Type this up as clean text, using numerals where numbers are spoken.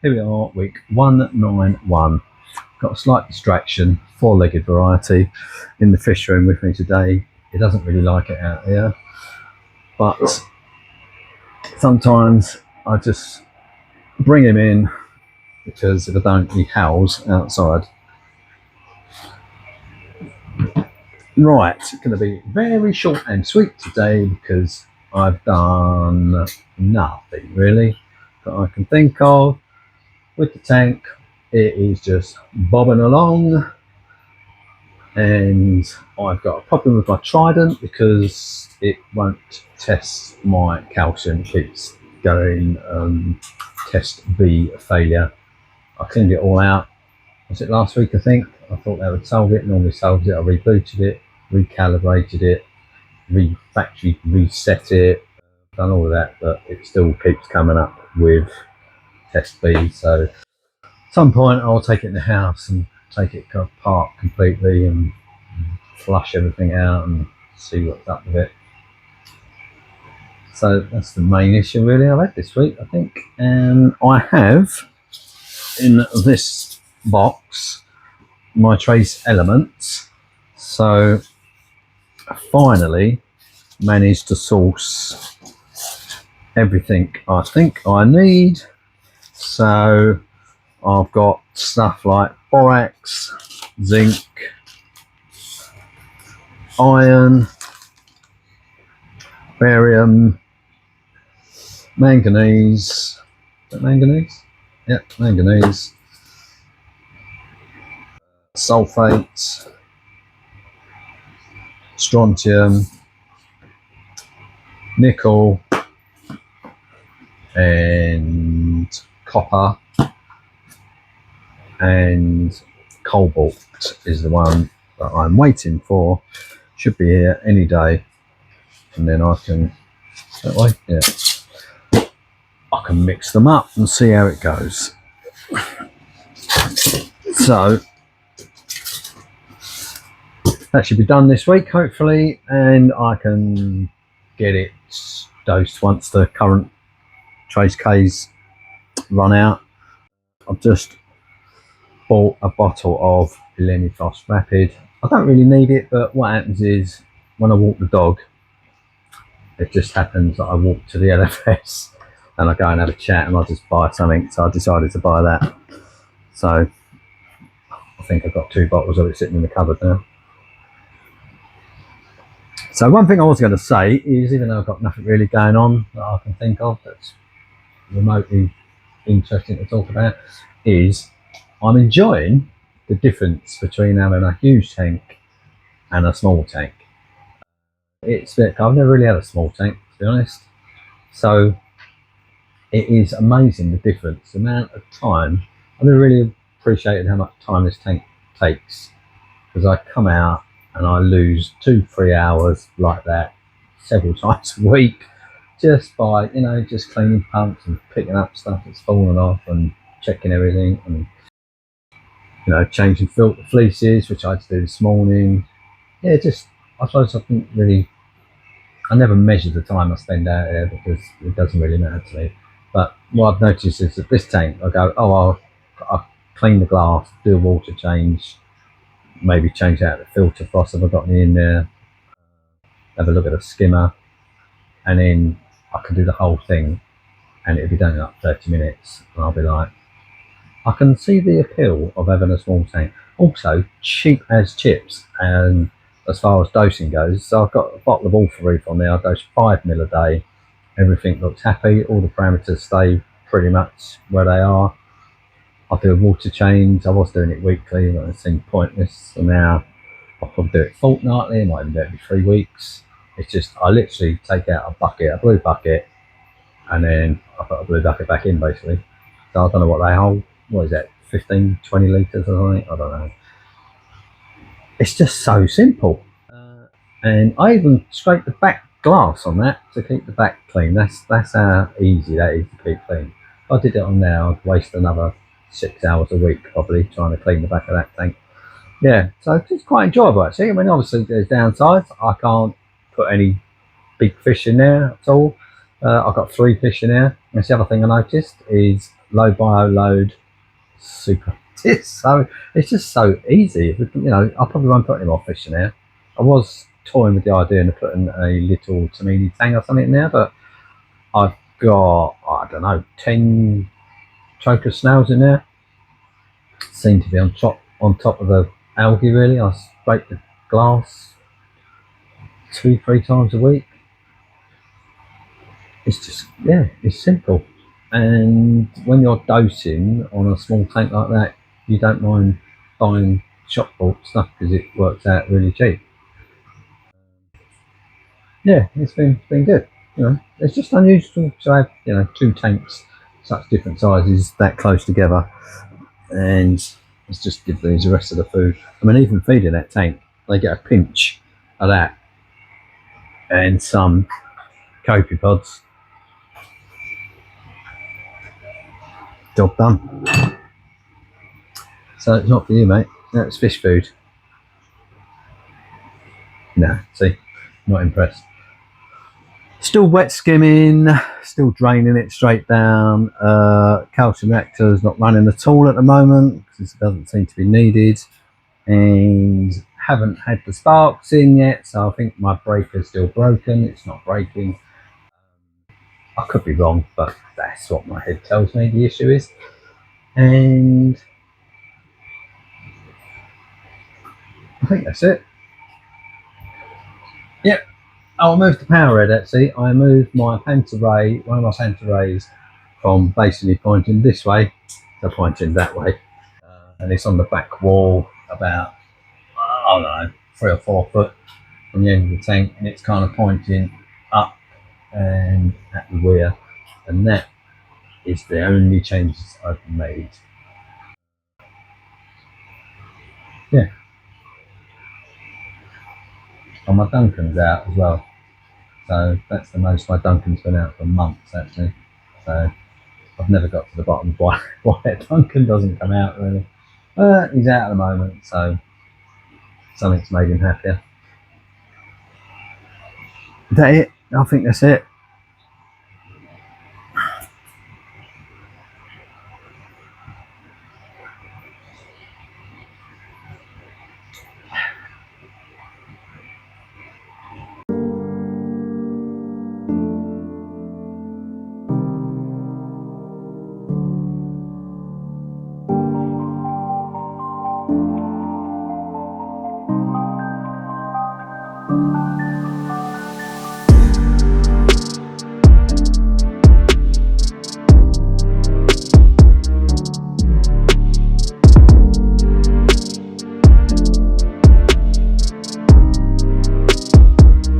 Here we are, week 191. Got a slight distraction, four-legged variety in the fish room with me today. He doesn't really like it out here, but sometimes I just bring him in because if I don't, he howls outside. Right, it's going to be very short and sweet today because I've done nothing really that I can think of with the tank. It is just bobbing along, and I've got a problem with my Trident because it won't test my calcium. It keeps going test B failure. I cleaned it all out. Was it last week? I think I thought that would solve it. Normally solves it. I rebooted it, recalibrated it, factory reset it, done all of that, but it still keeps coming up with test B. So at some point I'll take it in the house and take it apart completely and flush everything out and see what's up with it. So that's the main issue really I've had this week, I think. And I have in this box my trace elements, so I finally managed to source everything I think I need. So I've got stuff like borax, zinc, iron, barium, manganese. Is that manganese? Yep, manganese. Sulfate, strontium, nickel, and copper, and cobalt is the one that I'm waiting for. Should be here any day, and then I can, that way, yeah, I can mix them up and see how it goes. So that should be done this week, hopefully, and I can get it dosed once the current trace K's run out. I've just bought a bottle of Elenifos Rapid. I don't really need it, but what happens is when I walk the dog, it just happens that I walk to the LFS and I go and have a chat and I just buy something, so I decided to buy that. So I think I've got 2 bottles of it sitting in the cupboard now. So one thing I was going to say is, even though I've got nothing really going on that I can think of that's remotely interesting to talk about, is I'm enjoying the difference between having a huge tank and a small tank. I've never really had a small tank, to be honest, so it is amazing the difference, the amount of time. I've never really appreciated how much time this tank takes, because I come out and I lose 2-3 hours like that several times a week just by, just cleaning pumps and picking up stuff that's fallen off and checking everything and, changing filter fleeces, which I had to do this morning. Yeah, I suppose I never measure the time I spend out here because it doesn't really matter to me. But what I've noticed is that this tank, I go, I'll clean the glass, do a water change, maybe change out the filter frost if I've got any in there, have a look at the skimmer, and then I can do the whole thing and it'll be done in like 30 minutes, and I'll be like, I can see the appeal of having a small tank. Also cheap as chips, and as far as dosing goes, so I've got a bottle of Ortharoof on there. I dose 5 ml a day. Everything looks happy, all the parameters stay pretty much where they are. I do a water change. I was doing it weekly, but it seemed pointless, so now I'll probably do it fortnightly. I might even do it every 3 weeks. It's just, I literally take out a blue bucket, and then I put a blue bucket back in, basically. So I don't know what they hold. What is that, 15, 20 litres or something? I don't know. It's just so simple. And I even scrape the back glass on that to keep the back clean. That's how easy that is to keep clean. If I did it on there, I'd waste another 6 hours a week probably trying to clean the back of that tank. Yeah, so it's quite enjoyable actually. I mean, obviously there's downsides. I can't put any big fish in there at all. I've got 3 fish in there. That's the other thing I noticed is low bio load, super. It's just so easy. You know, I probably won't put any more fish in there. I was toying with the idea of putting a little Tamini tang or something in there, but I've got, I don't know, 10 choker snails in there. Seem to be on top of the algae. Really, I scrape the glass 2-3 times a week. It's just, yeah, it's simple. And when you're dosing on a small tank like that, you don't mind buying shop bought stuff because it works out really cheap. Yeah, it's been good. You know, it's just unusual to have, you know, two tanks such different sizes that close together, and it's just give these the rest of the food. I mean, even feeding that tank, they get a pinch of that and some copepods. Job done. So it's not for you, mate. That's fish food. No, see, not impressed. Still wet skimming, still draining it straight down. Calcium reactor is not running at all at the moment because it doesn't seem to be needed. And haven't had the sparks in yet, so I think my breaker's still broken. It's not breaking. I could be wrong, but that's what my head tells me the issue is. And I think that's it. Yep. I moved the powerhead actually. I moved my Panta Rhei, one of my Panta Rheis, from basically pointing this way to pointing that way. And it's on the back wall about, I don't know, 3 or 4 foot from the end of the tank, and it's kind of pointing up and at the rear. And that is the only changes I've made. Yeah. And my Duncan's out as well. So that's the most my Duncan's been out for months actually. So I've never got to the bottom of why Duncan doesn't come out really. But he's out at the moment, so something's made him happier. Is that it? I think that's it.